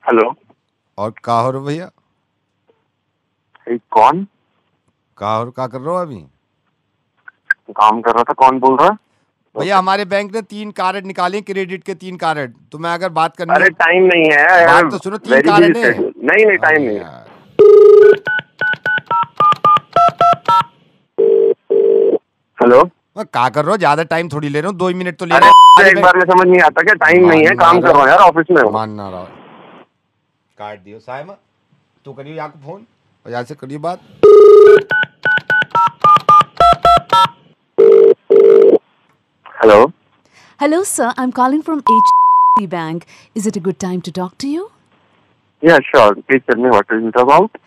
Hello. और कहा हो भैया? कौन? का कर रहे हो अभी? काम कर रहा था। कौन बोल रहा है? भैया हमारे बैंक ने 3 कार्ड निकाले, क्रेडिट के 3 कार्ड। तुम्हें अगर बात करनी अरे हो टाइम नहीं है, बात तो सुनो, 3 वेरी बिजी कार्ड है। शेड्यूल। नहीं नहीं, टाइम अरे नहीं है। यार, हेलो। का कर रहे हो? ज्यादा टाइम थोड़ी ले रहे हो, 2 मिनट तो ले अरे रहे एक बार में समझ नहीं आता क्या? टाइम नहीं है, काम कर रहा हूँ यार, ऑफिस में हूँ। मान ना रहो। काट दियो साहब, तू करियो यहाँ को फोन और यहाँ से करियो बात। Hello. Hello, sir. I'm calling from HDFC Bank. Is it a good time to talk to you? Yeah sure, please tell me what is it about.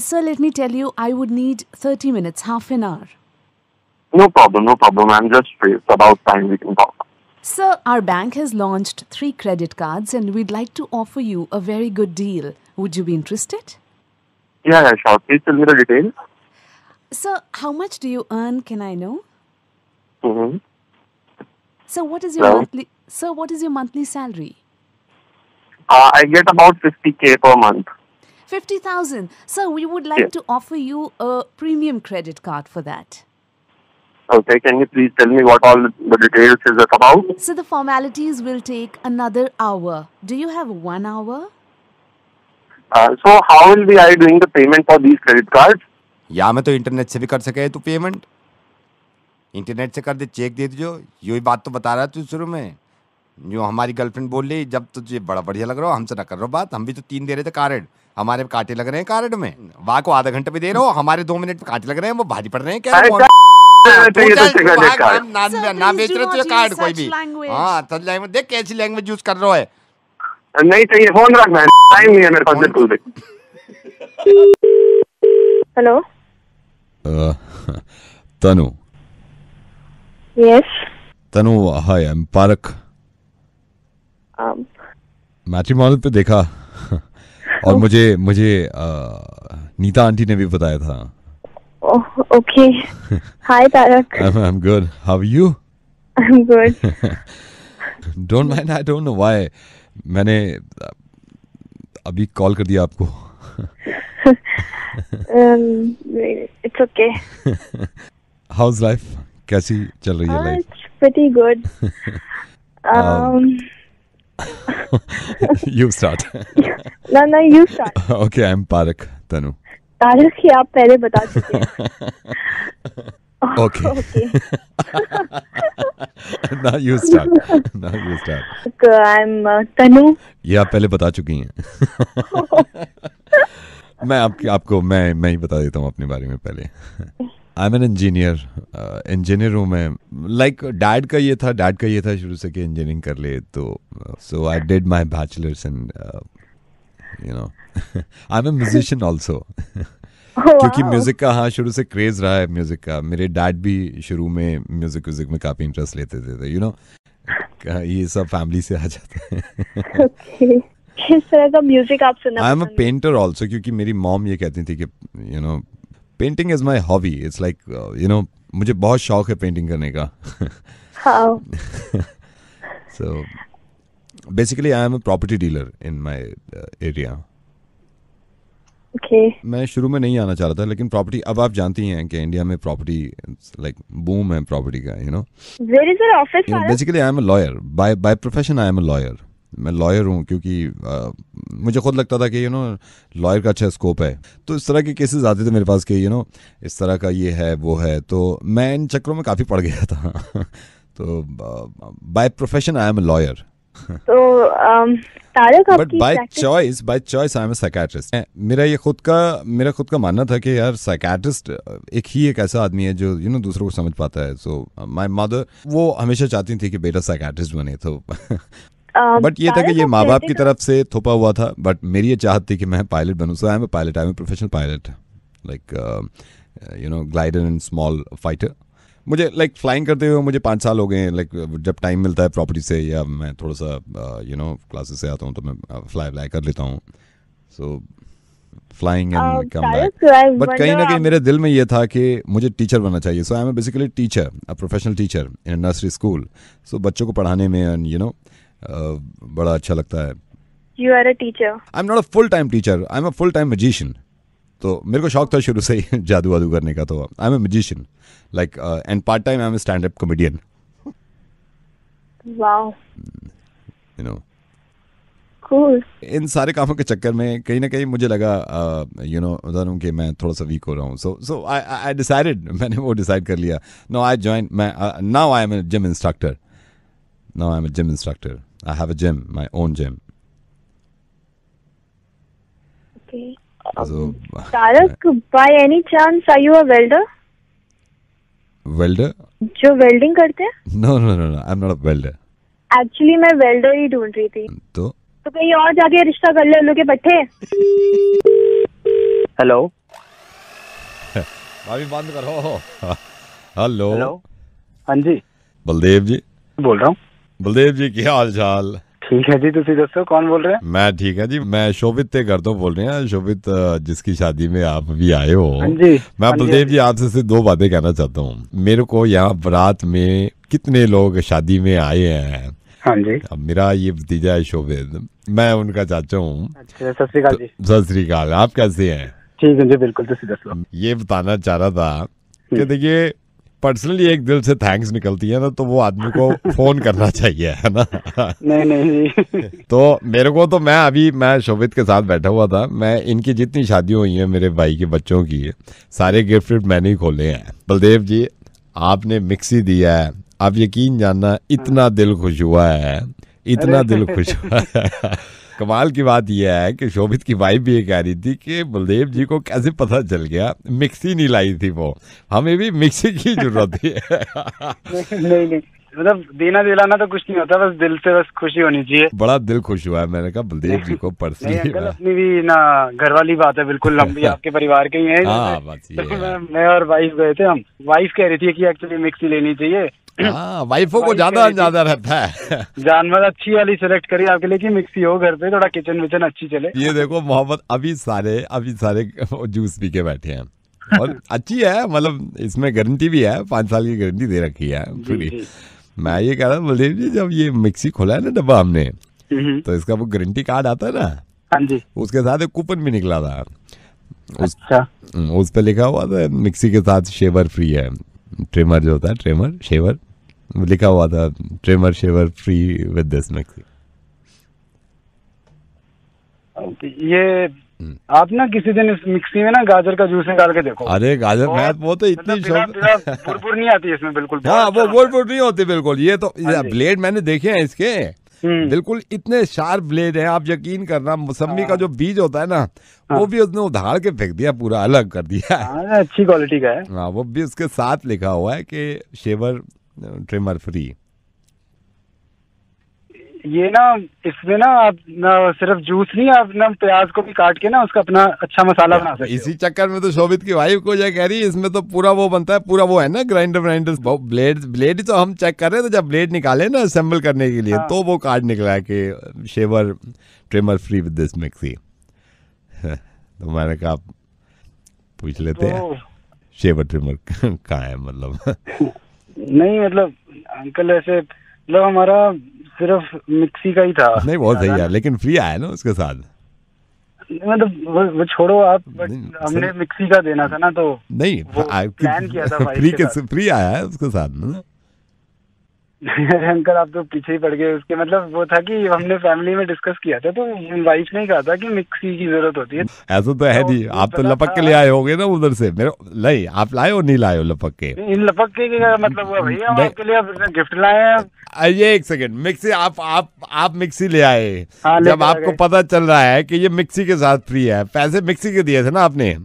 Sir, let me tell you, I would need 30 minutes, half an hour. No problem, I am just free. It's about time we can talk. Sir, our bank has launched 3 credit cards and we'd like to offer you a very good deal. Would you be interested? Yeah sure, please tell me the details. Sir, how much do you earn, can I know? Sir, what is your Hello? monthly salary? I get about 50K per month. 50,000. Sir, we would like Yes. to offer you a premium credit card for that. Okay, can you please tell me what all the details is it about? So the formalities will take another hour. Do you have 1 hour? So how will be I doing the payment for these credit cards? या मैं तो internet से भी कर सके तू payment, internet से कर दे, चेक दे दीजिए। यही बात तो बता रहा तू शुरू में, जो हमारी गर्लफ्रेंड बोल रही जब तुझे बड़ा बढ़िया लग रहा हो, हमसे ना कर रहा बात। हम भी तो 3 दे रहे थे कार्ड, हमारे कांटे लग रहे हैं कार्ड में। वहाँ को आधा घंटे पे दे रहे हो, हमारे 2 मिनट पे कांटे लग रहे हैं, वो भारी पड़ रहे हैं क्या? ना बेच रहे तुझे कार्ड कोई भी। हाँ, सच लैंग्वेज देख कैसी लैंग्वेज यूज कर रहा है। नहीं चाहिए, फोन रखना, टाइम नहीं है मेरे पास बिल्कुल भी। Hello. Tanu. Yes. Tanu, hi, I M park. Matrimonial पे देखा और मुझे नीता आंटी ने भी बताया था। Okay. Hi Tarak. I am good, how are you? I am good. Don't mind, I don't know why मैंने अभी कॉल कर दिया आपको। It's okay. How is life? कैसी चल रही है life? It's pretty good. You start. No, you start. Okay, I'm Parak, Tanu. Tarak ही आप पहले बता चुके हैं। Okay. Now you start. I'm तनु। ये आप पहले बता चुकी हैं। मैं मैं ही बता देता हूँ अपने बारे में पहले। आई एम एन इंजीनियर हूँ मैं। लाइक डैड का ये था शुरू से कि इंजीनियरिंग कर ले, तो so I did my bachelors and you know I am a musician also. क्योंकि म्यूजिक का शुरू से क्रेज रहा है म्यूजिक का। मेरे डैड भी शुरू में म्यूजिक में काफी इंटरेस्ट लेते थे, यू नो ये सब फैमिली से आ जाता है। किस तरह का म्यूजिक आप सुनना? आई एम अ पेंटर ऑल्सो, क्योंकि मेरी मॉम ये कहती थी कि you know painting is my hobby. It's like you no मुझे बहुत शौक है पेंटिंग करने का। So basically I am a property dealer in my area. मैं शुरू में नहीं आना चाह रहा था, लेकिन प्रॉपर्टी, अब आप जानती हैं कि इंडिया में प्रॉपर्टी लाइक बूम है प्रॉपर्टी का, you know. Where is your office? Basically I am a lawyer by profession. I am a lawyer. मैं लॉयर हूँ क्योंकि मुझे खुद लगता था कि यू नो लॉयर का अच्छा स्कोप है, तो इस तरह के केसेस आते थे मेरे पास कि यू नो इस तरह का ये है वो है, तो मैं इन चक्रों में काफ़ी पड़ गया था। तो by profession I am a lawyer. But by choice I am a psychiatrist. मेरा खुद का मानना था कि यार साइकियाट्रिस्ट एक ऐसा आदमी है जो यू नो दूसरों को समझ पाता है। सो माय मदर वो हमेशा चाहती थी कि बेटा साइकियाट्रिस्ट बने, तो बट ये था कि ये माँ बाप की तरफ से थोपा हुआ था। बट मेरी ये चाहत थी कि मैं पायलट बनूं। So I am a pilot, I am a professional pilot, like you know glider and small fighter. मुझे लाइक फ्लाइंग करते हुए मुझे 5 साल हो गए हैं। लाइक जब टाइम मिलता है प्रॉपर्टी से या मैं थोड़ा सा यू नो क्लासेस से आता हूँ तो मैं फ्लाई कर लेता हूँ। सो flying and come back. But कहीं ना कहीं मेरे दिल में ये था कि मुझे टीचर बनना चाहिए। So I am basically teacher, a professional teacher in nursery school. So बच्चों को पढ़ाने में एंड यू नो बड़ा अच्छा लगता है। You are a teacher. I'm not a full-time teacher. I'm a full-time magician. तो मेरे को शौक था शुरू से ही जादू वादू करने का, तो I'm a magician. Like and part-time I'm a stand-up comedian. Wow. You know. Cool. इन सारे कामों के चक्कर में कहीं ना कहीं मुझे लगा उदाहरण कि मैं थोड़ा सा वीक हो रहा हूँ. सो आई डिसाइडेड, मैंने वो डिसाइड कर लिया. Now I join, now I am a gym instructor. Now I am a gym instructor. I have a gym, my own gym. Okay. So, Tarak, by any chance, are you a welder? welder? जो welding करते हैं? No, I'm not a welder. Actually मैं welder ही ढूंढ रही थी. तो कहीं और जाके रिश्ता कर ले उन लोग के पट्टे. हेलो. अभी बंद करो. हेलो. हाँ जी. बलदेव जी बोल रहा हूँ. बलदेव जी क्या हाल चाल? ठीक है जी, तुसी दसो कौन बोल रहे हैं? मैं ठीक है जी, मैं शोभित ते कर तो बोल रहे हैं. शोभित जिसकी शादी में आप भी आए हो. हाँ जी. मैं बलदेव जी आपसे सिर्फ दो बातें कहना चाहता हूँ. मेरे को यहाँ बारात में कितने लोग शादी में आए हैं. हाँ जी. अब मेरा ये भतीजा है शोभित, मैं उनका चाचा हूँ. अच्छा, सत श्री अकाल जी. सत श्री अकाल. आप कैसे हैं? ठीक है जी, बिल्कुल. तुसी दसो. ये बताना चाह रहा था कि देखिए पर्सनली एक दिल से थैंक्स निकलती है ना, तो वो आदमी को फोन करना चाहिए, है ना. नहीं. तो मेरे को तो मैं शोभित के साथ बैठा हुआ था. मैं इनकी जितनी शादी हुई है मेरे भाई के बच्चों की, सारे गिफ्ट मैंने ही खोले हैं. बलदेव जी आपने मिक्सी दिया है, आप यकीन जानना इतना दिल खुश हुआ है, इतना दिल खुश हुआ है. कमाल की बात यह है कि शोभित की वाइफ भी ये कह रही थी कि बलदेव जी को कैसे पता चल गया, मिक्सी नहीं लाई थी वो, हमें भी मिक्सी की जरूरत थी. नहीं, मतलब देना दिलाना तो कुछ नहीं होता, बस दिल से बस खुशी होनी चाहिए. बड़ा दिल खुश हुआ है. मैंने कहा बलदेव जी को पर्सनली. अंकल अपनी भी ना घर वाली बात है, बिल्कुल हम भी आपके परिवार के ही हैं. हाँ, बात ये है. मैं और वाइफ गए थे. हम वाइफ कह रही थी कि एक्चुअली मिक्सी लेनी चाहिए. हाँ, वाइफों को ज्यादा रहता है. जानवर अच्छी वाली सिलेक्ट करी आपके लिए कि मिक्सी हो घर पे, थोड़ा किचन विचन अच्छी चले. ये देखो मोहम्मद अभी सारे जूस पी के बैठे हैं और अच्छी है, मतलब इसमें गारंटी भी है, 5 साल की गारंटी दे रखी है पूरी. मैं ये कह रहा हूँ बलदेव जी, जब ये मिक्सी खोला है ना डब्बा हमने, तो इसका वो गारंटी कार्ड आता है ना. हाँ जी. उसके साथ एक कूपन भी निकला था. अच्छा. उस पे लिखा हुआ था मिक्सी के साथ शेवर फ्री है. ट्रिमर जो होता है, ट्रिमर शेवर लिखा हुआ था, trimmer shaver free with this mixie. ये आप ना किसी दिन इस मिक्सी में ना गाजर का जूस निकाल के देखो. अरे गाजर, मैं वो तो इतनी बुरबुर नहीं आती इसमें बिल्कुल. हाँ, वो बुरबुर नहीं होती बिल्कुल. ये तो ब्लेड मैंने देखे हैं इसके, बिल्कुल इतने शार्प ब्लेड हैं. आप यकीन करना, मौसमी का जो बीज होता है ना, वो भी उसने उधार के फेंक दिया, पूरा अलग कर दिया. अच्छी क्वालिटी का है. हाँ, वो भी उसके साथ लिखा हुआ है कि शेवर ट्रिमर फ्री. ये ना इसमें ना आप ना सिर्फ जूस नहीं, आप ना प्याज को भी काट के ना उसका अपना अच्छा मसाला बना सकते. इसी चक्कर में तो शोभित की वाइफ को ये कह रही है, इसमें तो पूरा वो बनता है, पूरा वो है ना ग्राइंडर ब्लेड तो हम चेक कर रहे थे. जब ब्लेड निकाले ना असेंबल करने के लिए, तो वो कार्ड निकला है कि shaver trimmer free with this mixie. तो मैंने कहा पूछ लेते हैं शेवर ट्रिमर कहाँ है, मतलब. नहीं मतलब अंकल ऐसे मतलब हमारा सिर्फ मिक्सी का ही था. नहीं, बहुत सही है, लेकिन फ्री आया ना उसके साथ. मतलब वो छोड़ो आप, बट हमने मिक्सी का देना था ना, तो नहीं प्लान किया था फ्री आया है उसके साथ ना. अंकल आप तो पीछे ही पड़ गए उसके. मतलब वो था कि हमने फैमिली में डिस्कस किया था, तो वाइफ ने कहा था कि मिक्सी की जरूरत होती है. ऐसा तो है नहीं. आप तो लपक के ले आए होगे ना उधर से. मेरे नहीं, आप लाए हो नहीं लाए हो लपक के? इन लपक के मतलब वो भैया हम आपके लिए गिफ्ट लाए हैं. ये एक सेकंड, मिक्सी आप मिक्सी ले आए. जब आपको पता चल रहा है कि ये मिक्सी के साथ फ्री है, पैसे मिक्सी के दिए थे ना आपने,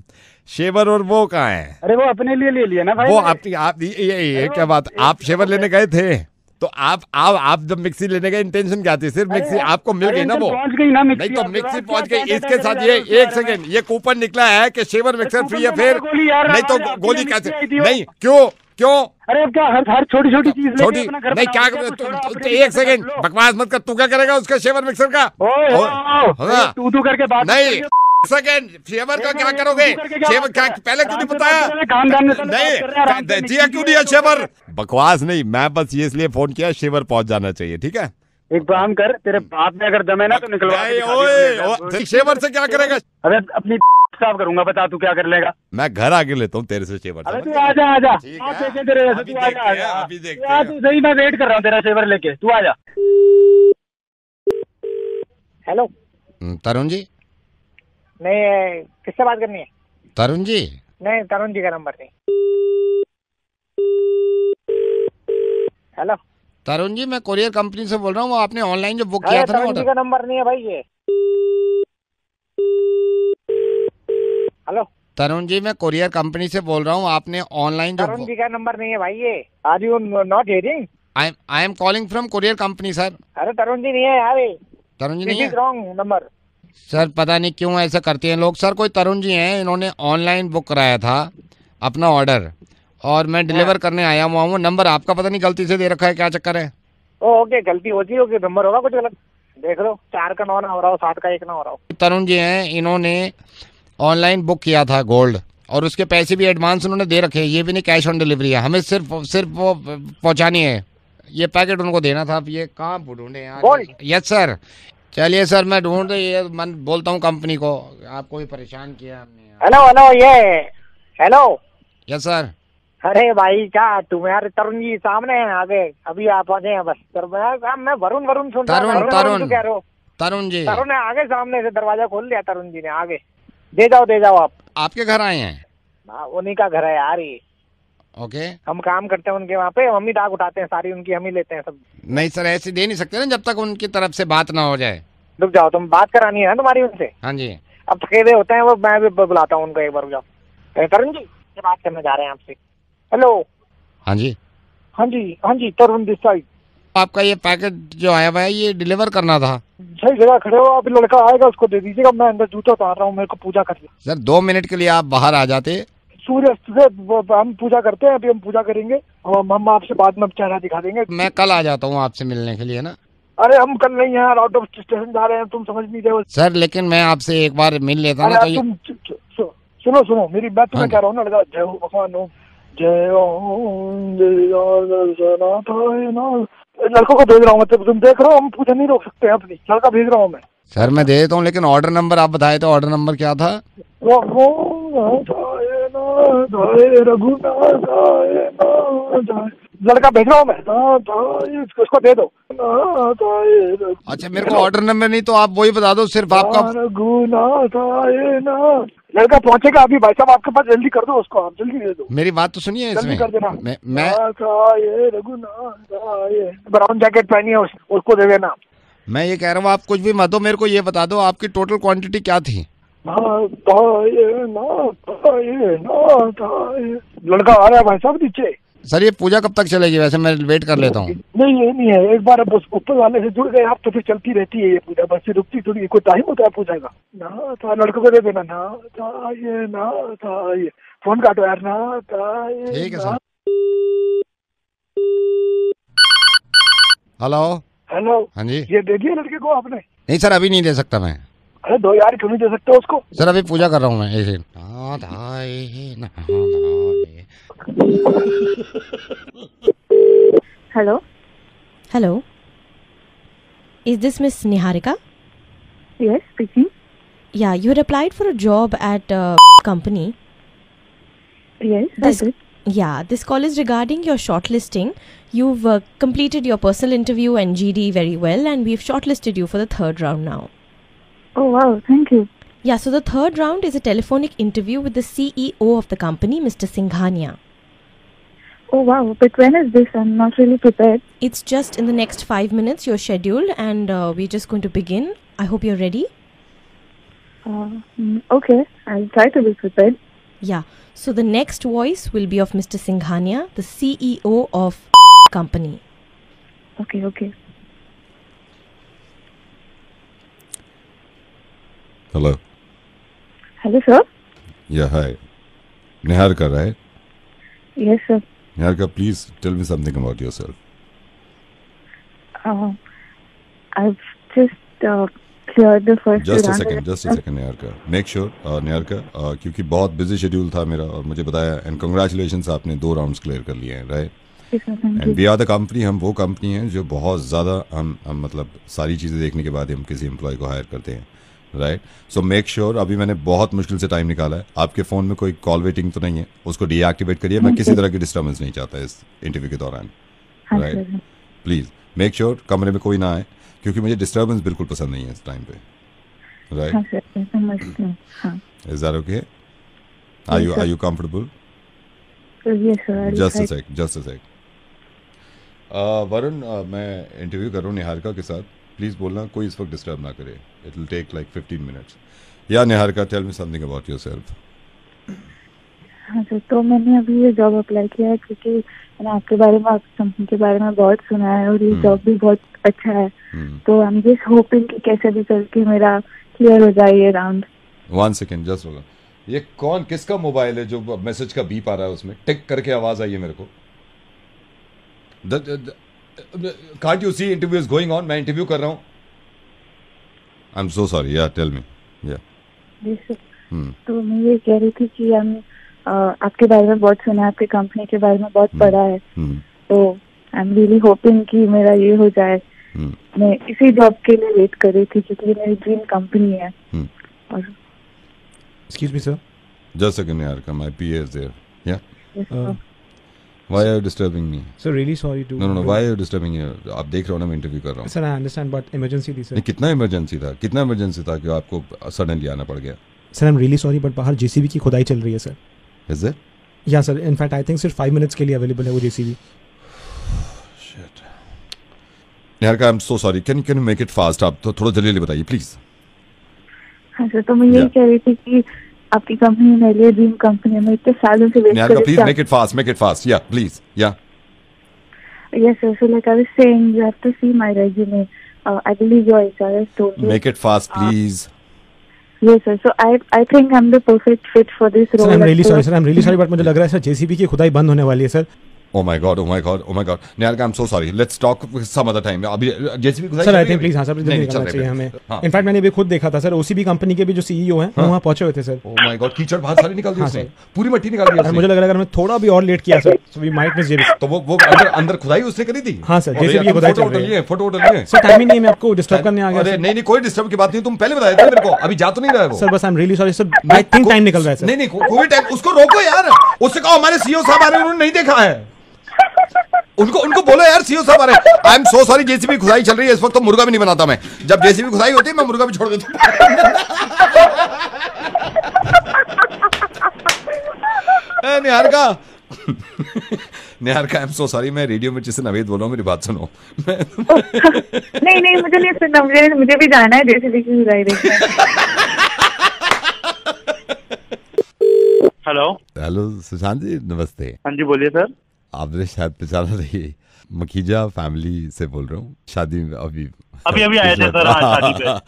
शेवर और वो कहाँ है? अरे वो अपने लिए ले लिया ना भाई. वो आप ये क्या बात, आप शेवर लेने गए थे, तो आप जब मिक्सी लेने का इंटेंशन क्या थी? सिर्फ मिक्सी आपको मिल गई ना, वो पहुंच गई ना मिक्सी. नहीं तो मिक्सी पहुंच गई. इसके साथ ये एक सेकंड, ये कूपन निकला है कि शेवर मिक्सर फ्री है. फिर नहीं तो गोली कैसे? नहीं, क्यों? अरे अब क्या हर छोटी चीज छोटी नहीं, क्या एक सेकंड बकवास मत कर. तू क्या करेगा उसका शेवर मिक्सर का? तू करके बात नहीं. सेकंड शेवर का क्या करोगे? शेवर क्या पहले क्यों नहीं बताया? नहीं दिया क्यों नहीं शेवर? बकवास नहीं, मैं बस ये इसलिए फोन किया, शेवर पहुंच जाना चाहिए. ठीक है, एक काम कर, तेरे बाप में अगर दम है ना तो निकलवा के दिखा दियो अपने घर। शेवर से क्या करेगा? अबे अपनी साफ करूंगा, बता तू क्या कर लेगा। मैं घर आके लेता हूँ तेरे से शेवर। अबे तू आजा आजा, ठीक आप है। देखें तेरे वैसे, अभी तू आजा देखते हैं, आजा, अभी देखते तू आ, हैं। तू सही, मैं वेट कर रहा हूँ तेरा शेवर लेके, तू आजा। हेलो। तरुण जी? नहीं, किससे बात करनी है? तरुण जी? नहीं, तरुण जी का नंबर नहीं। हेलो। तरुण जी, मैं कोरियर कंपनी से बोल रहा हूँ। वो आपने ऑनलाइन जो बुक किया अरे था ना तरुण जी ऑर्डर। का नंबर नहीं है भाई ये। हेलो। तरुण जी, मैं कोरियर कंपनी से बोल रहा हूँ। आपने ऑनलाइन जो तरुण जी का नंबर नहीं है भाई ये। Are you not hearing? I am calling from courier company sir. अरे तरुण जी नहीं है यार ये। तरुण जी दिस नहीं इज है रॉन्ग नंबर। सर? पता नहीं क्यों ऐसा करते हैं लोग। सर कोई तरुण जी हैं, इन्होंने ऑनलाइन बुक कराया था अपना ऑर्डर, और मैं डिलीवर करने आया हुआ हूँ। नंबर आपका पता नहीं गलती से दे रखा है, क्या चक्कर है? ओके, गलती होती होगी, नंबर होगा कुछ गलत। देख लो, 4 का 9 ना हो रहा हो, 7 का 1 ना हो रहा हो। तरुण जी हैं, इन्होंने ऑनलाइन बुक किया था गोल्ड, और उसके पैसे भी एडवांस उन्होंने दे रखे हैं। ये भी नहीं कैश ऑन डिलीवरी है, हमें सिर्फ वो पहुंचानी है। ये पैकेट उनको देना था। अब ये कहाँ ढूंढे यार? गोल्ड? Yes sir. चलिए सर, मैं ढूंढ रही है, मैं बोलता हूँ कंपनी को। आपको भी परेशान किया हमने यार। हेलो हेलो, ये हेलो। Yes sir. अरे भाई क्या तुम यार, तरुण जी सामने हैं आगे, अभी आप पहुंचे हैं बस। सर मैं वरुण वरुण सुन रहा हूं। तरुण, वरुण तरुण। क्यों कह रहे हो? तरुण जी, तरुण है आगे, सामने से दरवाजा खोल लिया तरुण जी ने। आगे दे जाओ आप। आपके घर आए हैं? उन्हीं का घर है यार ये। ओके। हम काम करते हैं उनके वहाँ पे, हम ही दाग उठाते हैं सारी उनकी, हम ही लेते हैं सब। नहीं सर, ऐसे दे नहीं सकते ना जब तक उनकी तरफ से बात ना हो जाए। रुक जाओ, तुम बात करानी है ना तुम्हारी उनसे। हाँ जी। अब थकेले होते हैं वो, मैं भी बुलाता हूँ उनको एक बार। रुक जाओ। तरुण जी से बात करने जा रहे हैं आपसे। हेलो। हाँ जी। हाँ जी, तरुण दिस साइड। आपका ये पैकेट जो आया हुआ है, ये डिलीवर करना था। सही जगह खड़े हो, अभी लड़का आएगा, उसको दे दीजिएगा। मैं अंदर जूता उतार रहा हूँ, मेरे को पूजा करनी है। सर 2 मिनट के लिए आप बाहर आ जाते। सूर्यास्त से हम पूजा करते हैं, अभी हम पूजा करेंगे और हम आपसे बाद में चेहरा दिखा देंगे। मैं कल आ जाता हूँ आपसे मिलने के लिए ना। अरे हम कल नहीं यार, आउट ऑफ स्टेशन जा रहे हैं, तुम समझ नहीं रहे हो। सर लेकिन मैं आपसे एक बार मिल लेता अरे ना तो यार तुम सुनो मेरी बात, तुम्हें कह रहा हूँ ना लड़का। जय हो भगवान हो, जय ओम लड़कों को भेज रहा हूँ। मतलब तुम देख रहे हो, हम पूजा नहीं रोक सकते अपनी। लड़का भेज रहा हूँ मैं। सर मैं दे देता हूँ, लेकिन ऑर्डर नंबर आप बताए तो। ऑर्डर नंबर क्या था? लड़का भेज रहा हूँ मैं, उसको दे दो। अच्छा, मेरे को ऑर्डर नंबर नहीं तो आप वही बता दो, सिर्फ आपका। लड़का पहुंचेगा अभी भाई साहब आपके पास, जल्दी कर दो उसको, आप जल्दी दे दो। मेरी बात तो सुनिए जल्दी इसमें। कर देना। मैं ब्राउन जैकेट पहनी है, उसको दे देना। मैं ये कह रहा हूँ, आप कुछ भी मत दो, मेरे को ये बता दो आपकी टोटल क्वांटिटी क्या थी? लड़का आ रहा है भाई साहब नीचे। सर ये पूजा कब तक चलेगी? वैसे मैं वेट कर लेता हूँ। नहीं ये नहीं है, एक बार अब ऊपर वाले से जुड़ गए आप तो फिर चलती रहती है ये पूजा, बस फिर रुकती थोड़ी। कोई टाइम होता है पूजा का ना। था लड़कों को दे देना ना। था ये फोन काटो यार ना। ठीक है सर। हेलो। हेलो। हाँ जी। ये दे दिया लड़के को आपने? नहीं सर, अभी नहीं दे सकता मैं। अरे दो यार, क्यों नहीं दे सकते उसको? सर अभी पूजा कर रहा हूँ मैं। ऐसे hello. Hello. Is this Miss Niharika? Yes speaking. Yeah, you had applied for a job at a company. Yes This, yeah, this call is regarding your shortlisting. You've completed your personal interview and GD very well, and we've shortlisted you for the third round now. Oh wow, thank you. Yeah, so the third round is a telephonic interview with the CEO of the company, Mr. Singhania. Oh wow, but when is this? I'm not really prepared. It's just in the next 5 minutes. You're scheduled, and we're just going to begin. I hope you're ready. Okay, I'll try to be prepared. Yeah. So the next voice will be of Mr. Singhania, the CEO of company. Okay. Hello. Hello, sir. Yeah, hi. Niharika, right? Yes, sir. Niharika, please tell me something about yourself. I've just cleared the first Just a round. second, Niharika. Make sure, Niharika, क्योंकि बहुत busy schedule था मेरा और मुझे बताया, and congratulations, आपने 2 rounds clear कर लिए हैं, right? Okay sir, thank and you. We are the company, हम वो कंपनी हैं जो बहुत ज़्यादा हम मतलब सारी चीज़ें देखने के बाद ही हम किसी एम्प्लॉय को हायर करते हैं, राइट। सो मेक श्योर, अभी मैंने बहुत मुश्किल से टाइम निकाला है, आपके फ़ोन में कोई कॉल वेटिंग तो नहीं है, उसको डीएक्टिवेट करिए। मैं किसी तरह की डिस्टर्बेंस नहीं चाहता इस इंटरव्यू के दौरान, हाँ right. Sir, please make sure कमरे में कोई ना आए, क्योंकि मुझे डिस्टर्बेंस बिल्कुल पसंद नहीं है इस टाइम पे, हाँ राइट। सर, समझती हूँ। हाँ is that okay? Are you comfortable? Yes sir, just a sec. Varun, मैं इंटरव्यू कर रहा हूँ निहारिका के साथ, प्लीज़ बोलना कोई इस वक्त डिस्टर्ब ना करे, it will take like 15 minutes. Yeah Niharika, tell me something about yourself. हाँ सर, तो मैंने अभी ये जॉब अप्लाई किया है क्योंकि मैंने आपके बारे में, आपकी कंपनी के बारे में बहुत सुना है और ये जॉब भी बहुत अच्छा है। तो आई एम जस्ट होपिंग कि कैसे भी करके मेरा क्लियर हो जाए ये राउंड। 1 सेकेंड जस्ट होगा। ये कौन, किसका मोबाइल है जो मैसेज का बीप आ रहा है, उसमें टिक करके आवाज़ आई है मेरे को। Can't you see interview is going on? मैं इंटरव्यू कर रहा हूँ। I'm so sorry. Yeah, tell me. Yeah. Yes, sir. तो मैं ये कह रही थी कि हम आपके बारे में बहुत सुना है, आपकी कंपनी के बारे में बहुत पढ़ा है, तो आई एम रियली होपिंग कि मेरा ये हो जाए। मैं इसी जॉब के लिए वेट कर रही थी क्योंकि ये मेरी ड्रीम कंपनी है। और Excuse me, sir. Just a second, यार, my PA is there. Yeah. yes, sir. Why are you disturbing me? Sir, really sorry to. No. Why are you disturbing me? आप देख रहे हो ना मैं इंटरव्यू कर रहा हूँ। Sir, I understand, but emergency थी, sir. नहीं, कितना इमरजेंसी था कि आपको सडनली आना पड़ गया? Sir, I'm really sorry, but बाहर JCB की खुदाई चल रही है, sir. Is it? Yeah, sir. In fact, I think सिर्फ 5 minutes के लिए available है वो JCB. Shit. Niharika, I'm so sorry. Can you make it fast? आप तो थोड़ा जल्दी बताइए, प्लीज। हाँ सर, तो मैं यही कह रही थी कि आपकी कंपनी मेरे लिए ड्रीम कंपनी है, मैं इतने सालों से वेट कर निहारिका, रही प्लीज थी। make it fast. Yeah, please. Yeah. Yes, sir. So like I was saying, you have to see my resume. I believe your HR has told you. Make it fast, please. Yes, sir. So I think I'm the perfect fit for this role. Sir, I'm really sorry, but मुझे लग रहा है sir JCB की खुदाई बंद होने वाली है, sir. Oh my god. Niharika, I'm so sorry. Let's talk some other time. अभी JCB खुदाई सर, चल आई रही थिंक है? प्लीज, हाँ सर, नहीं, जल्दी चल निकलना रहे चाहिए हैं। हमें। हाँ। इनफैक्ट मैंने अभी खुद देखा था सर, OCB कंपनी के भी जो CEO हैं वो वहाँ पहुंचे हुए थे, सर। Oh my god, कीचड़ बाहर सारी निकाल दी हाँ, उसने, सर। पूरी मिट्टी निकाल दी और मुझे उसने। लग रहा है अगर मैं थोड़ा भी और लेट किया sir, so we might miss JCB। तो वो अंदर खुदाई उसने करी थी? हाँ सर, अरे JCB यार, की खुदाई फोटो चल रही है। फोटो लिए। सर, टाइम ही नहीं है, मैं आपको डिस्टर्ब करने आ गया। अरे सर। नहीं, कोई डिस्टर्ब की बात नहीं, तुम पहले बताया था मेरे को, अभी जा तो नहीं रहा है वो। सर बस I am really sorry sir, I think time निकल रहा है सर। नहीं, कोई टाइम, उसको रोको यार, उससे कहो हमारे सीईओ साहब आ रहे हैं, उन्होंने नहीं देखा है। उनको बोलो यार, सीईओ साहब आ रहे हैं। I am so sorry, JCB खुदाई चल रही है इस वक्त, तो मुर्गा भी नहीं बनाता मैं। जब JCB खुदाई होती है मैं मुर्गा भी छोड़ देता हूँ। Niharika, I am so sorry, मैं रेडियो में जिससे नवेद बोल रहा हूँ, मेरी बात सुनो। नहीं, मुझे नहीं सुनना, मुझे भी जाना है JCB की खुदाई देखने। हेलो सुशांत जी, नमस्ते। हाँ जी, बोलिए सर। आपने शायद पहचाना नहीं, मखीजा फैमिली से बोल रहा हूँ। शादी अभी आए थे सर, हाँ, शादी पे।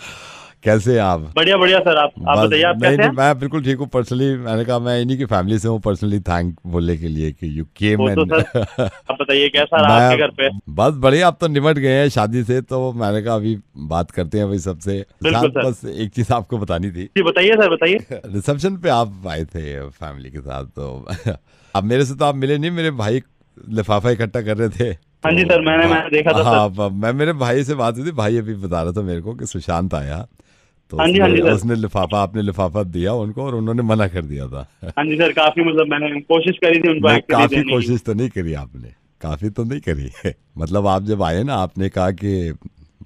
कैसे हैं आप? बढ़िया सर, आप बताइए, आप कैसे हैं? मैं बिल्कुल ठीक हूँ। पर्सनली मैंने कहा मैं इन्हीं की फैमिली से हूँ, पर्सनली थैंक बोलने के लिए कि यू केम। आप बताइए कैसा रहा आपके घर पे? बस बढ़िया, आप तो निमट गए हैं शादी से, तो मैंने कहा अभी बात करते हैं भाई सबसे। बस एक चीज आपको बतानी थी। जी बताइए सर, बताइए। रिसेप्शन पे आप आए थे फैमिली के साथ, तो अब मेरे से तो आप मिले नहीं, मेरे भाई लिफाफा इकट्ठा कर रहे थे। हाँ जी सर, मैंने देखा था। हाँ, मैं मेरे भाई से बात हुई थी, भाई अभी बता रहा था मेरे को कि सुशांत आया, तो हाँ जी, उसने आपने लिफाफा दिया उनको और उन्होंने मना कर दिया था। हाँ जी सर, काफी मतलब मैंने कोशिश करी थी उनको। काफी कोशिश तो नहीं करी आपने, काफी तो नहीं करी है। मतलब आप जब आए ना, आपने कहा कि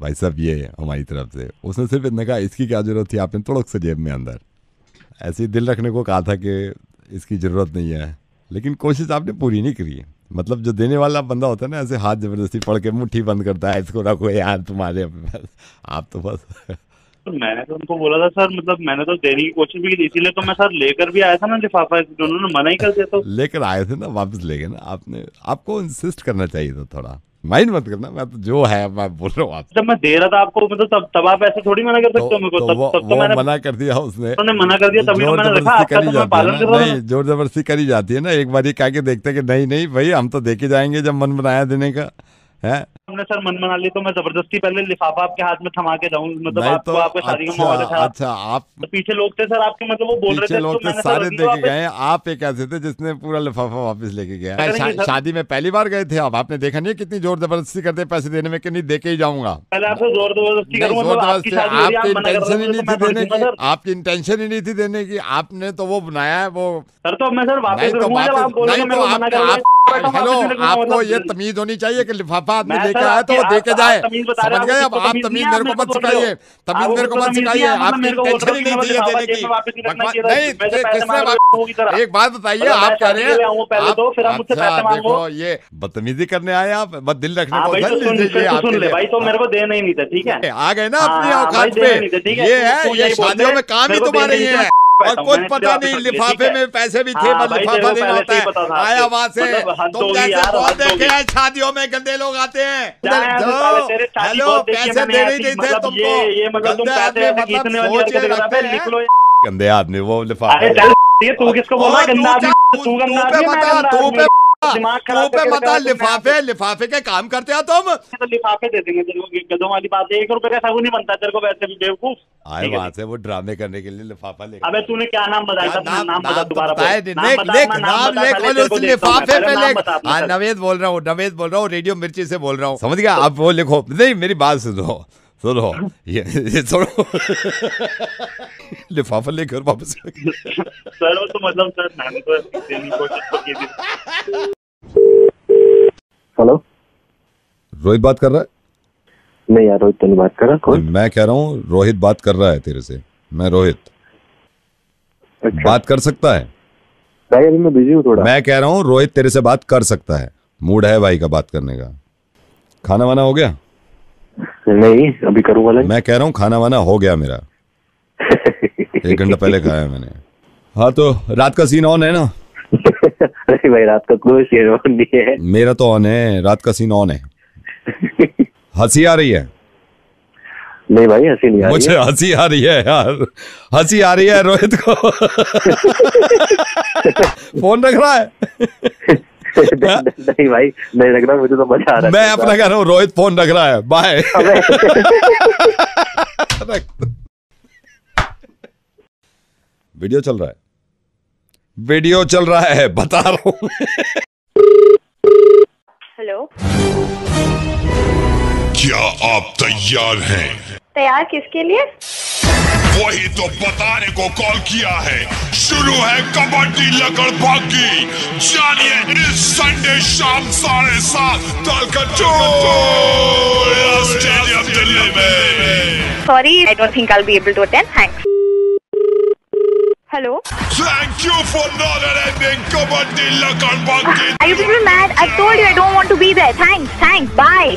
भाई साहब ये हमारी तरफ से, उसने सिर्फ इतना कहा इसकी क्या जरूरत थी, आपने तोड़क से जेब में अंदर ऐसे ही दिल रखने को कहा था कि इसकी जरूरत नहीं है, लेकिन कोशिश आपने पूरी नहीं करी। मतलब जो देने वाला बंदा होता है ना, ऐसे हाथ जबरदस्ती पड़ के मुट्ठी बंद करता है, इसको रखो यार तुम्हारे, आप तो बस। तो मैंने तो उनको बोला था सर, मतलब मैंने तो देने की कोशिश भी की, इसीलिए तो मैं सर लेकर भी आया था ना लिफाफा, उन्होंने मना ही कर दिया। तो लेकर आए थे ना, वापस ले गए ना आपने। आपको इंसिस्ट करना चाहिए था थोड़ा, माइंड मत करना, मैं तो जो है मैं बोल रहा हूँ। जब मैं दे रहा था आपको, मतलब तब आप ऐसे थोड़ी मना कर सकते हो मेरे को। तब तो मैंने मना कर दिया उसने, मना कर दिया, तभी तो मैंने रखा। आपका तो मैं पालन कर रहा हूं। नहीं, जोर जबरदस्ती करी जाती है ना, एक बार ये कह के देखते कि नहीं भाई हम तो देके जाएंगे जब मन बनाया देने का, है? हमने सर मन बना ली तो मैं जबरदस्ती पहले लिफाफा आपके हाथ में थमा के जाऊं, मतलब आपको आपके शादी का माहौल था। अच्छा, आप पीछे लोग थे सर आपके, मतलब वो बोल रहे थे, लोग तो मैंने सारे सर देके गए, आप एक ऐसे थे जिसने पूरा लिफाफा वापस लेके गया। शादी में पहली बार गए थे आप, आपने देखा नहीं कितनी जोर जबरदस्ती करते पैसे देने में कि नहीं देके ही जाऊंगा। पहले आपसे जोर जबरदस्ती करूंगा, आपकी इंटेंशन ही नहीं थी देने की, आपकी इंटेंशन ही नहीं थी देने की, आपने तो वो बनाया है वो। सर तो मैं सर वापस करूंगा जब आप बोलोगे मैं मना करूंगा। हेलो, आपको ये तमीज होनी चाहिए कि लिफाफा आदमी लेके आया तो वो देके जाए, समझ गए? अब आप तमीज मेरे को मत सिखाइए, तमीज मेरे को मत सिखाइए, आपकी इंटेंशन ही नहीं थी ये देने की। नहीं, किसने? एक बात बताइए, आप कह रहे हैं अच्छा देखो ये बदतमीजी करने आए आप, बस दिल रखने को सुन ले भाई, तो मेरे को देना ही नहीं था, ठीक है? आ गए ना अपनी औकात पे, ये है, ये शादियों में काम ही तुम्हारे ही है और कुछ पता नहीं। लिफाफे में पैसे भी थे, लिफाफा देना होता है, आया वहां से। तुम जैसे बहुत देखे हैं शादियों में गंदे लोग आते हैं, हेलो पैसे दे ही नहीं थे तुमको, गंदे आदमी वो लिफाफे। तू किसको बोला गंदा आदमी? तू गंदा आदमी, दिमाग खराब पे मत। लिफाफे के काम करते हो तुम, तो लिफाफे दे देंगे गधों वाली बात है। 1 रुपए का साबुन नहीं बनता तेरे को वैसे भी बेवकूफ। आए वहां से वो ड्रामे करने के लिए लिफाफा ले। अबे तूने क्या नाम बताया? नाम बता दोबारा। लिफाफे पे लिख। नवेद बोल रहा हूँ, रेडियो मिर्ची से बोल रहा हूँ, समझ गया? अब वो लिखो, नहीं मेरी बात सुनो, ये सुनो। लिफाफा लेकर वापस सर वो तो मतलब सर मैंने तो देने की कोशिश तो की थी। हेलो, रोहित बात कर रहा है? नहीं यार, रोहित तो नहीं बात कर रहा। कौन? मैं कह रहा हूँ रोहित बात कर रहा है तेरे से। मैं रोहित। अच्छा। बात कर सकता है? भाई अभी मैं बिजी हूँ थोड़ा। मैं कह रहा हूँ रोहित तेरे से बात कर सकता है, मूड है भाई का बात करने का। खाना वाना हो गया? नहीं अभी करूँगा। मैं कह रहा हूँ खाना वाना हो गया मेरा। 1 घंटा पहले खाया मैंने। हाँ तो रात का सीन ऑन है ना? अरे भाई रात का कोई सीन ऑन नहीं है। मेरा तो ऑन है, रात का सीन ऑन है। हंसी आ रही है? नहीं भाई हंसी नहीं आ रही है। मुझे हंसी आ रही है यार, हंसी आ रही है रोहित को। फोन रख रहा है? नहीं भाई नहीं रख रहा, मुझे तो मजा आ रहा है। मैं अपना कह रहा हूँ रोहित फोन रख रहा है, बाय। वीडियो चल रहा है, वीडियो चल रहा है, बता रहा हूँ। हेलो, क्या आप तैयार हैं? तैयार किसके लिए? वही तो बताने को कॉल किया है। शुरू है कबड्डी लकड़भागी, जानिए इस संडे शाम 7:30 स्टेडियम दिल्ली में। Sorry, I don't think I'll be able to attend. Thanks. Hello. Thank you for not attending Kabaddi Lakadbagi. Are you people mad? I told you I don't want to be there. Thanks. Bye.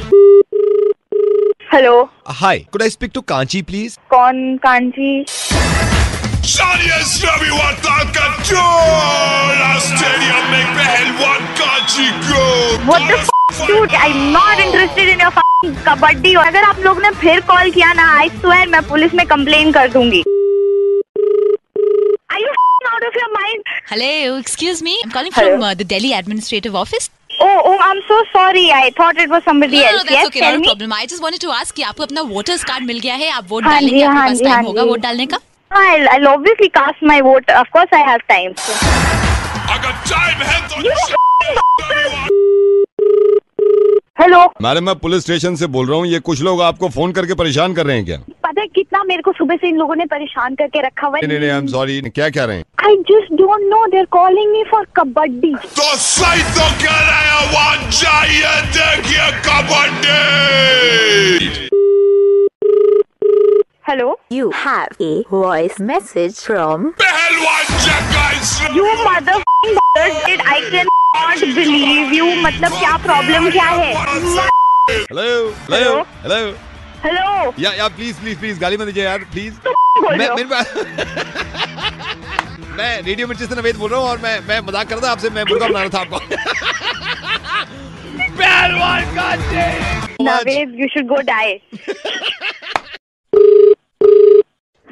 Hello. Hi. Could I speak to Kanchi, please? कौन कांची? जानिए इस रविवार ताकत जोड़ा stadium में पहलवान कांची को। What the f***, dude? I'm not interested in your f***ing kabaddi. अगर आप लोग ने फिर कॉल किया ना, I swear मैं पुलिस में कंप्लेन कर दूंगी। Are you f***ing out of your mind? Hello, excuse me. I'm calling from the Delhi Administrative Office. Oh, I'm so sorry. I thought it was somebody else. No, that's yes, okay, tell not a me. problem. I just wanted to ask कि आपको अपना voters card मिल गया है, आप vote डालेंगे, आपके पास time होगा vote डालने का? I'll obviously cast my vote. Of course, I have time. अगर टाइम है तो हेलो मैडम, मैं पुलिस स्टेशन से बोल रहा हूँ। ये कुछ लोग आपको फोन करके परेशान कर रहे हैं क्या? पता है कितना मेरे को सुबह से इन लोगों ने परेशान करके रखा हुआ है। नहीं, आई एम सॉरी। क्या कह रहे हैं? I just don't know. They're calling me for kabaddi. तो सही तो कह रहे हैं, वहाँ जाइए देखिए kabaddi. Hello. You have a voice message from पहलवान जगह। You motherfucking bastard! I cannot believe you. मतलब क्या प्रॉब्लम क्या है? हेलो या प्लीज गाली मत दीजिए यार, प्लीज। मैं रेडियो मिर्ची से नवेद बोल रहा हूँ और मैं मजाक कर रहा था आपसे। मैं मुर्गा बना रहा था आपको। Naved, you should go die.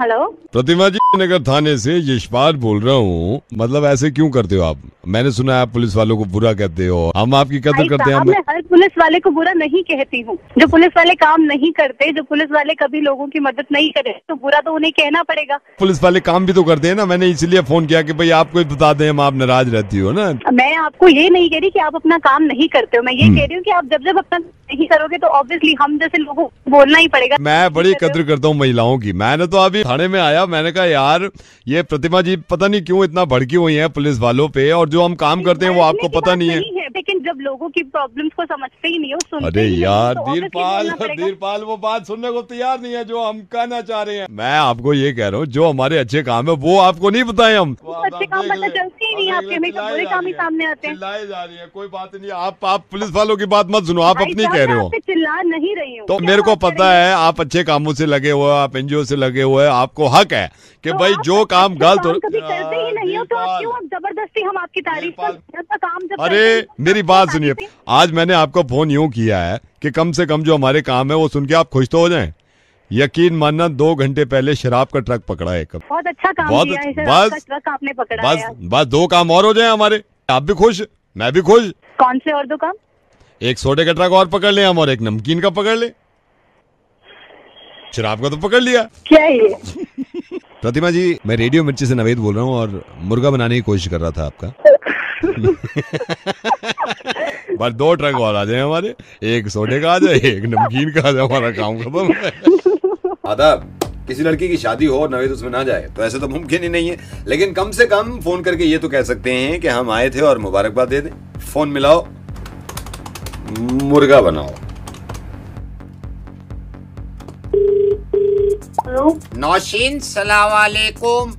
Hello Pratima ji, नगर थाने से यशपाल बोल रहा हूँ। मतलब ऐसे क्यों करते हो आप? मैंने सुना है आप पुलिस वालों को बुरा कहते हो। हम आपकी कदर करते हैं। मैं हर पुलिस वाले को बुरा नहीं कहती हूँ। जो पुलिस वाले काम नहीं करते, जो पुलिस वाले कभी लोगों की मदद नहीं करे, तो बुरा तो उन्हें कहना पड़ेगा। पुलिस वाले काम भी तो करते हैं ना। मैंने इसलिए फोन किया कि भाई आपको बता दें, हम आप नाराज रहती हो ना। मैं आपको ये नहीं कह रही कि आप अपना काम नहीं करते हो, मैं ये कह रही हूँ कि आप जब अपना नहीं करोगे तो ऑब्वियसली हम जैसे लोगों को बोलना ही पड़ेगा। मैं बड़ी कद्र करता हूँ महिलाओं की। मैंने तो अभी थाने में आया, मैंने कहा यार ये प्रतिमा जी पता नहीं क्यों इतना भड़की हुई है पुलिस वालों पे, और जो हम काम करते हैं वो आपको पता नहीं है। लेकिन जब लोगों की प्रॉब्लम्स को समझते ही नहीं हो, सुनते अरे ही यार नहीं, तो धीरपाल वो बात सुनने को तैयार नहीं है जो हम कहना चाह रहे हैं। मैं आपको ये कह रहा हूँ जो हमारे अच्छे काम है वो आपको नहीं बताए हम। अच्छे काम पता चलती ही नहीं आपके, हमेशा बुरे काम ही सामने आते हैं। चिल्लाए जा रही है, कोई बात नहीं। आप पुलिस वालों की बात मत सुनो, आप अपनी कह रहे हो। चिल्ला नहीं रही हूँ, तो मेरे को पता है आप अच्छे कामों से लगे हुए, आप एनजीओ से लगे हुए, आपको हक है कि भाई जो काम गलत हो। कभी करते ही नहीं हो तो आप क्यों जबरदस्ती हम आपकी तारीफ का काम जब। अरे मेरी बात सुनिए, आज मैंने आपको फोन यूं किया है कि कम से कम जो हमारे काम है वो सुन के आप खुश तो हो जाएं। यकीन मानना 2 घंटे पहले शराब का ट्रक पकड़ा है। बहुत अच्छा काम किया है, शराब का ट्रक आपने पकड़ा है। बस 2 काम और हो जाए हमारे, आप भी खुश मैं भी खुश। कौन से और 2 काम? एक सोडे का ट्रक और पकड़ ले हम, और एक नमकीन का पकड़ ले। शराब का तो पकड़ लिया। क्या ये? प्रतिमा जी, मैं रेडियो मिर्ची से नवेद बोल रहा हूँ और मुर्गा बनाने की कोशिश कर रहा था आपका। बस 2 ट्रक और आ जाए हमारे, एक सोडे का आ जाए, एक नमकीन का आ जाए, हमारा काम खत्म। आदाब। किसी लड़की की शादी हो और नवेद उसमें ना जाए तो ऐसे तो मुमकिन ही नहीं है, लेकिन कम से कम फोन करके ये तो कह सकते हैं कि हम आए थे और मुबारकबाद दे दें। फोन मिलाओ, मुर्गा बनाओ। हेलो नौशीन, सलाम वालेकुम।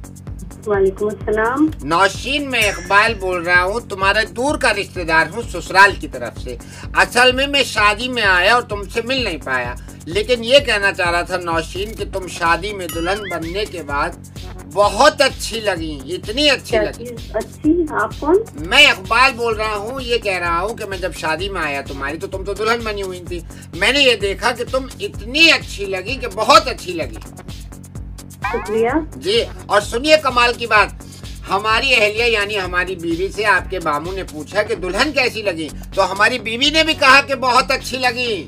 वालेकुम अस्सलाम। नौशीन, मैं इकबाल बोल रहा हूँ, तुम्हारे दूर का रिश्तेदार हूँ ससुराल की तरफ से। असल में मैं शादी में आया और तुमसे मिल नहीं पाया, लेकिन ये कहना चाह रहा था नौशीन कि तुम शादी में दुल्हन बनने के बाद बहुत अच्छी लगी, इतनी अच्छी लगी। अच्छी? आप कौन? मैं इकबाल बोल रहा हूँ। ये कह रहा हूँ कि मैं जब शादी में आया तुम्हारी तो तुम तो दुल्हन बनी हुई थी, मैंने ये देखा कि तुम इतनी अच्छी लगी कि बहुत अच्छी लगी। शुक्रिया जी। और सुनिए कमाल की बात, हमारी अहलिया यानी हमारी बीवी से आपके बामू ने पूछा कि दुल्हन कैसी लगी, तो हमारी बीवी ने भी कहा कि बहुत अच्छी लगी।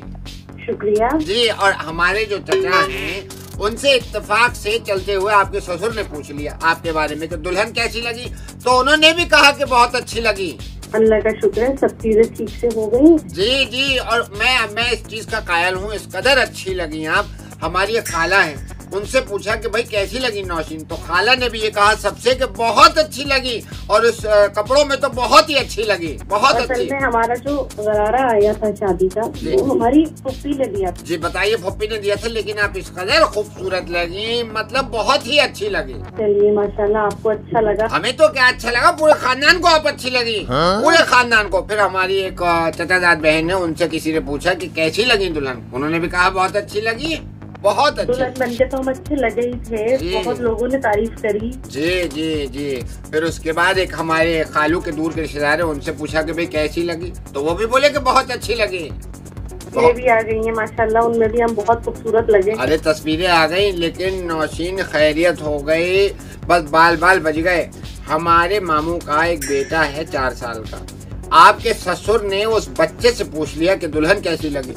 शुक्रिया जी। और हमारे जो चचा हैं उनसे इत्तेफाक से चलते हुए आपके ससुर ने पूछ लिया आपके बारे में कि दुल्हन कैसी लगी, तो उन्होंने भी कहा कि बहुत अच्छी लगी। अल्लाह का शुक्र है, सब चीजें ठीक से हो गई। जी जी। और मैं इस चीज का कायल हूँ, इस कदर अच्छी लगी आप। हमारी एक खाला है, उनसे पूछा कि भाई कैसी लगी नौशीन, तो खाला ने भी ये कहा सबसे कि बहुत अच्छी लगी, और उस कपड़ों में तो बहुत ही अच्छी लगी, बहुत अच्छी। में हमारा जो गरारा आया था शादी का वो हमारी फुप्पी ने दिया था। जी बताइए, फुप्पी ने दिया था, लेकिन आप इस कदर खूबसूरत लगी, मतलब बहुत ही अच्छी लगी। चलिए माशाल्लाह, आपको अच्छा लगा। हमें तो क्या अच्छा लगा, पूरे खानदान को आप अच्छी लगी। पूरे खानदान को। फिर हमारी एक चचाजाद बहन है, उनसे किसी ने पूछा कि कैसी लगी दुल्हन, उन्होंने भी कहा बहुत अच्छी लगी, बहुत अच्छी। दुल्हन बनके तो हम अच्छे लगे ही थे, बहुत लोगों ने तारीफ करी। जी जी जी। फिर उसके बाद एक हमारे खालू के दूर के रिश्तेदार है, उनसे पूछा कि भाई कैसी लगी, तो वो भी बोले कि बहुत अच्छी लगी। ये भी आ गई है माशाल्लाह, उनमें भी हम बहुत खूबसूरत लगे। अरे तस्वीरें आ गई, लेकिन नौशीन खैरियत हो गई, बस बाल बाल बच गए। हमारे मामू का एक बेटा है 4 साल का, आपके ससुर ने उस बच्चे से पूछ लिया कि दुल्हन कैसी लगी।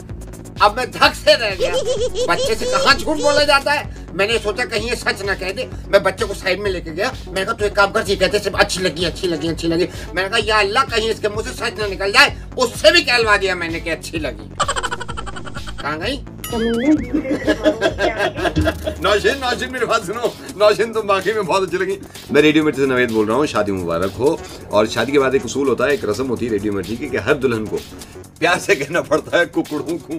अब मैं धक से रह गया, बच्चे से कहाँ झूठ बोला जाता है। मैंने सोचा कहीं ये सच ना कह दे। मैं बच्चे को साइड में लेके गया, मैंने कहा तू एक काम कर, कहते सिर्फ अच्छी लगी अच्छी लगी अच्छी लगी। मैंने कहा या अल्लाह कहीं इसके मुंह से सच ना निकल जाए। उससे भी कहलवा दिया मैंने कि अच्छी लगी। कहाँ गई नौशीन मेरी बात सुनो। नौशीन तुम बाकी में बहुत अच्छी लगी। मैं रेडियो मिर्ची से नवेद बोल रहा हूँ। शादी मुबारक हो। और शादी के बाद एक उसूल होता है, एक रस्म होती है रेडियो मिर्ची की कि हर दुल्हन को प्यार से कहना पड़ता है कुकड़ू कू।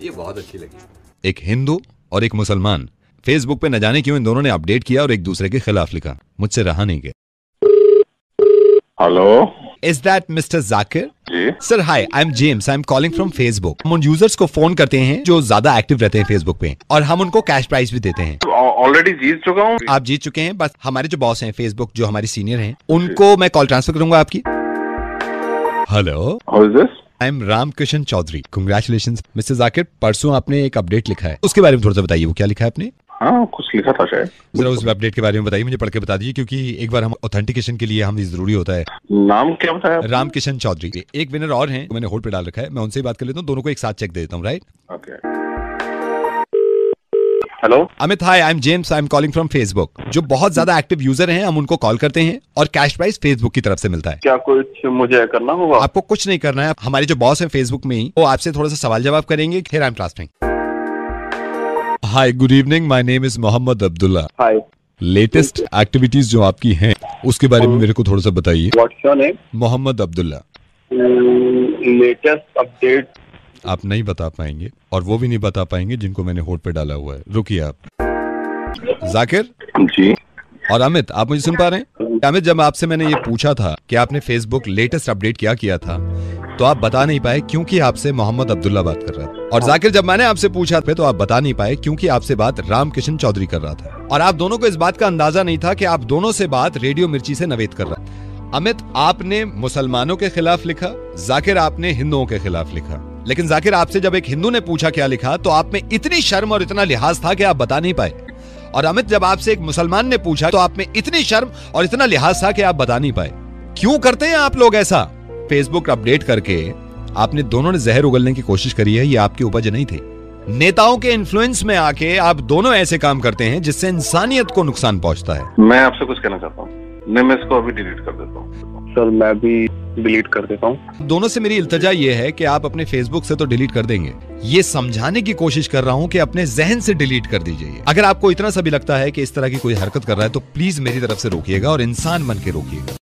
ये बहुत अच्छी लगी। एक हिंदू और एक मुसलमान फेसबुक पे न जाने क्यों इन दोनों ने अपडेट किया और एक दूसरे के खिलाफ लिखा। मुझसे रहा नहीं गया। Hello, Is that Mr. Zakir? जी sir, hi, I am James, I am calling from Facebook. हम उन यूजर्स को फोन करते हैं जो ज्यादा एक्टिव रहते हैं फेसबुक पे, और हम उनको कैश प्राइज भी देते हैं। ऑलरेडी जीत चुका हूँ। आप जीत चुके हैं, बस हमारे जो बॉस हैं फेसबुक, जो हमारे सीनियर हैं, उनको मैं कॉल ट्रांसफर करूंगा आपकी। Hello, I am Ramkishan Chaudhary. Congratulations mister Zakir, परसों आपने एक अपडेट लिखा है, उसके बारे में थोड़ा सा बताइए, वो क्या लिखा है आपने? हाँ कुछ लिखा था शायद। जरा उस अपडेट के बारे में बताइए, मुझे पढ़ के बता दीजिए, क्योंकि एक बार हम ऑथेंटिकेशन के लिए हमें जरूरी होता है। नाम क्या बताया? रामकिशन चौधरी। एक विनर और हैं, मैंने होल्ड पे डाल रखा है, मैं उनसे बात कर लेता हूँ, दोनों को एक साथ चेक दे देता हूँ। Right, okay. Hello Amit, hi, I am James, I am calling from Facebook. जो बहुत ज्यादा एक्टिव यूजर हैं हम उनको कॉल करते हैं और कैश प्राइस फेसबुक की तरफ से मिलता है। क्या कुछ मुझे करना होगा? आपको कुछ नहीं करना है, हमारे जो बॉस हैं फेसबुक में ही, वो आपसे थोड़ा सा सवाल जवाब करेंगे, फिर I am transferring. Hi, good evening, my name is Mohammad Abdullah. Hi, latest activities जो आपकी हैं उसके बारे में मेरे को थोड़ा सा बताइए। What's your name? Mohammad Abdullah. Latest update आप नहीं बता पाएंगे, और वो भी नहीं बता पाएंगे जिनको मैंने होल्ड पे डाला हुआ है। रुकिए आप। जाकिर जी और अमित, आप मुझे सुन पा रहे हैं? अमित, जब आपसे मैंने ये पूछा था कि आपने फेसबुक लेटेस्ट अपडेट क्या किया था, तो आप बता नहीं पाए क्योंकि आपसे मोहम्मद अब्दुल्ला बात कर रहा था। और जाकिर, जब मैंने आपसे पूछा था तो आप बता नहीं पाए क्योंकि आपसे बात रामकिशन चौधरी कर रहा था। और आप दोनों को इस बात का अंदाजा नहीं था कि आप दोनों से बात रेडियो मिर्ची से नवेद कर रहा था। अमित, आपने मुसलमानों के खिलाफ लिखा, जाकिर आपने हिंदुओं के खिलाफ लिखा। लेकिन जाकिर, आपसे जब एक हिंदू ने पूछा क्या लिखा, तो आप में इतनी शर्म और इतना लिहाज था कि आप बता नहीं पाए। और अमित, जब आपसे एक मुसलमान ने पूछा तो आप में इतनी शर्म और इतना लिहाज था कि आप बता नहीं पाए। क्यों करते हैं आप लोग ऐसा? फेसबुक अपडेट करके आपने दोनों ने जहर उगलने की कोशिश करी है, ये आपकी उपज नहीं थे। नेताओं के इन्फ्लुएंस में आके आप दोनों ऐसे काम करते हैं जिससे इंसानियत को नुकसान पहुंचता है। मैं आपसे कुछ कहना चाहता हूँ, मैं इसको अभी डिलीट कर देता हूँ। सर मैं भी डिलीट कर देता हूँ। दोनों से मेरी इल्तजा ये है कि आप अपने फेसबुक से तो डिलीट कर देंगे, ये समझाने की कोशिश कर रहा हूँ कि अपने जहन से डिलीट कर दीजिए। अगर आपको इतना सा भी लगता है कि इस तरह की कोई हरकत कर रहा है तो प्लीज मेरी तरफ से रोकिएगा और इंसान बन के रोकिएगा।